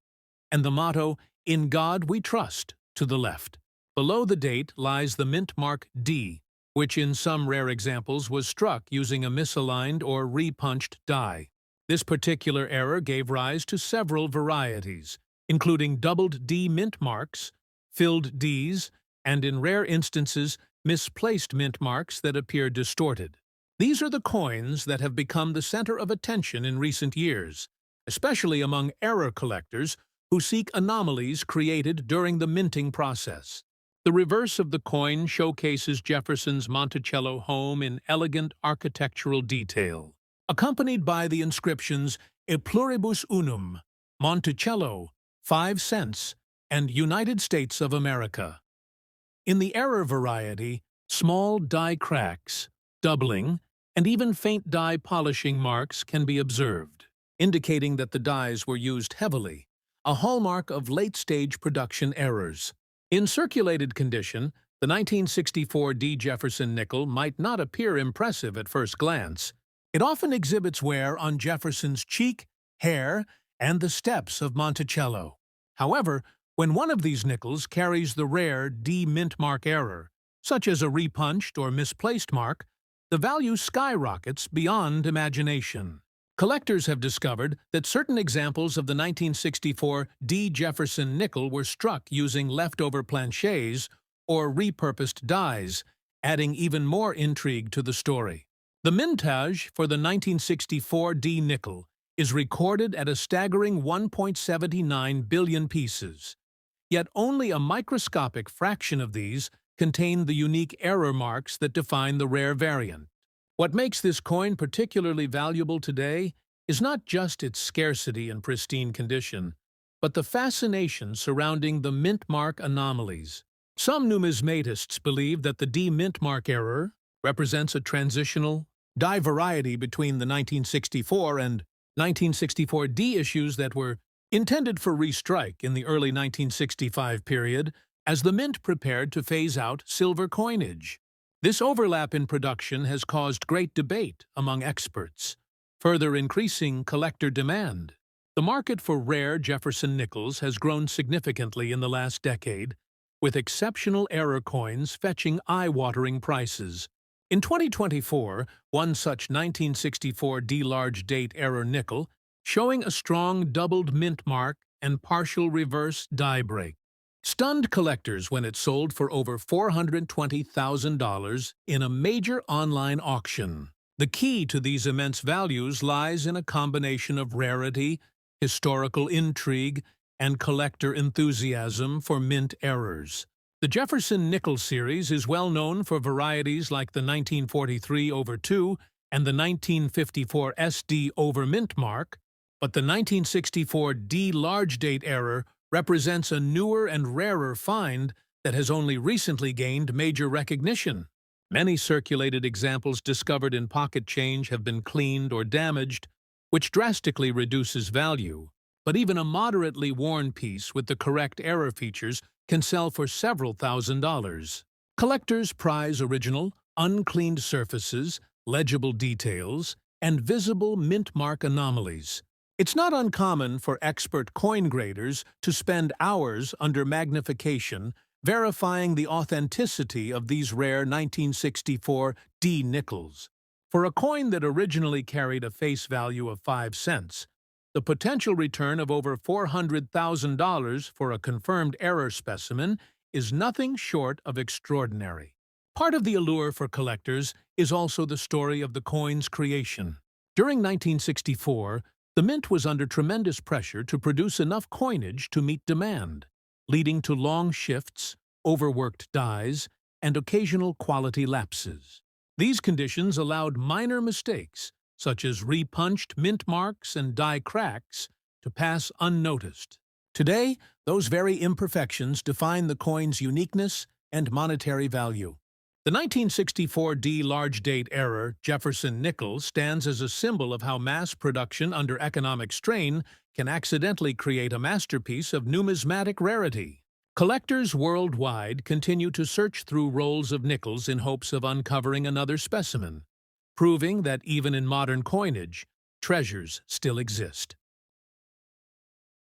and the motto, In God We Trust, to the left. Below the date lies the mint mark D, which in some rare examples was struck using a misaligned or repunched die. This particular error gave rise to several varieties, including doubled D mint marks, filled Ds, and in rare instances, misplaced mint marks that appear distorted. These are the coins that have become the center of attention in recent years, especially among error collectors who seek anomalies created during the minting process. The reverse of the coin showcases Jefferson's Monticello home in elegant architectural detail, accompanied by the inscriptions E Pluribus Unum, Monticello, 5 cents, and United States of America. In the error variety, small die cracks, doubling, and even faint die polishing marks can be observed, indicating that the dies were used heavily, a hallmark of late-stage production errors. In circulated condition, the 1964 D. Jefferson nickel might not appear impressive at first glance. It often exhibits wear on Jefferson's cheek, hair, and the steps of Monticello. However, when one of these nickels carries the rare D mint mark error, such as a repunched or misplaced mark, the value skyrockets beyond imagination. Collectors have discovered that certain examples of the 1964 D. Jefferson nickel were struck using leftover planchets or repurposed dies, adding even more intrigue to the story. The mintage for the 1964 D nickel is recorded at a staggering 1.79 billion pieces, yet only a microscopic fraction of these contain the unique error marks that define the rare variant. What makes this coin particularly valuable today is not just its scarcity and pristine condition, but the fascination surrounding the mint mark anomalies. Some numismatists believe that the D mint mark error represents a transitional die variety between the 1964 and 1964 D issues that were intended for restrike in the early 1965 period as the mint prepared to phase out silver coinage. This overlap in production has caused great debate among experts, further increasing collector demand. The market for rare Jefferson nickels has grown significantly in the last decade, with exceptional error coins fetching eye-watering prices. In 2024, one such 1964 D large date error nickel, showing a strong doubled mint mark and partial reverse die break, stunned collectors when it sold for over $420,000 in a major online auction. The key to these immense values lies in a combination of rarity, historical intrigue, and collector enthusiasm for mint errors. The Jefferson nickel series is well known for varieties like the 1943 over 2 and the 1954 SD over mint mark, but the 1964 D large date error represents a newer and rarer find that has only recently gained major recognition. Many circulated examples discovered in pocket change have been cleaned or damaged, which drastically reduces value. But even a moderately worn piece with the correct error features can sell for several $1,000s. Collectors prize original, uncleaned surfaces, legible details, and visible mint mark anomalies. It's not uncommon for expert coin graders to spend hours under magnification verifying the authenticity of these rare 1964 D nickels. For a coin that originally carried a face value of 5 cents, the potential return of over $400,000 for a confirmed error specimen is nothing short of extraordinary. Part of the allure for collectors is also the story of the coin's creation. During 1964, the mint was under tremendous pressure to produce enough coinage to meet demand, leading to long shifts, overworked dies, and occasional quality lapses. These conditions allowed minor mistakes, such as repunched mint marks and die cracks, to pass unnoticed. Today, those very imperfections define the coin's uniqueness and monetary value. The 1964 D large date error Jefferson nickel stands as a symbol of how mass production under economic strain can accidentally create a masterpiece of numismatic rarity. Collectors worldwide continue to search through rolls of nickels in hopes of uncovering another specimen, proving that even in modern coinage, treasures still exist.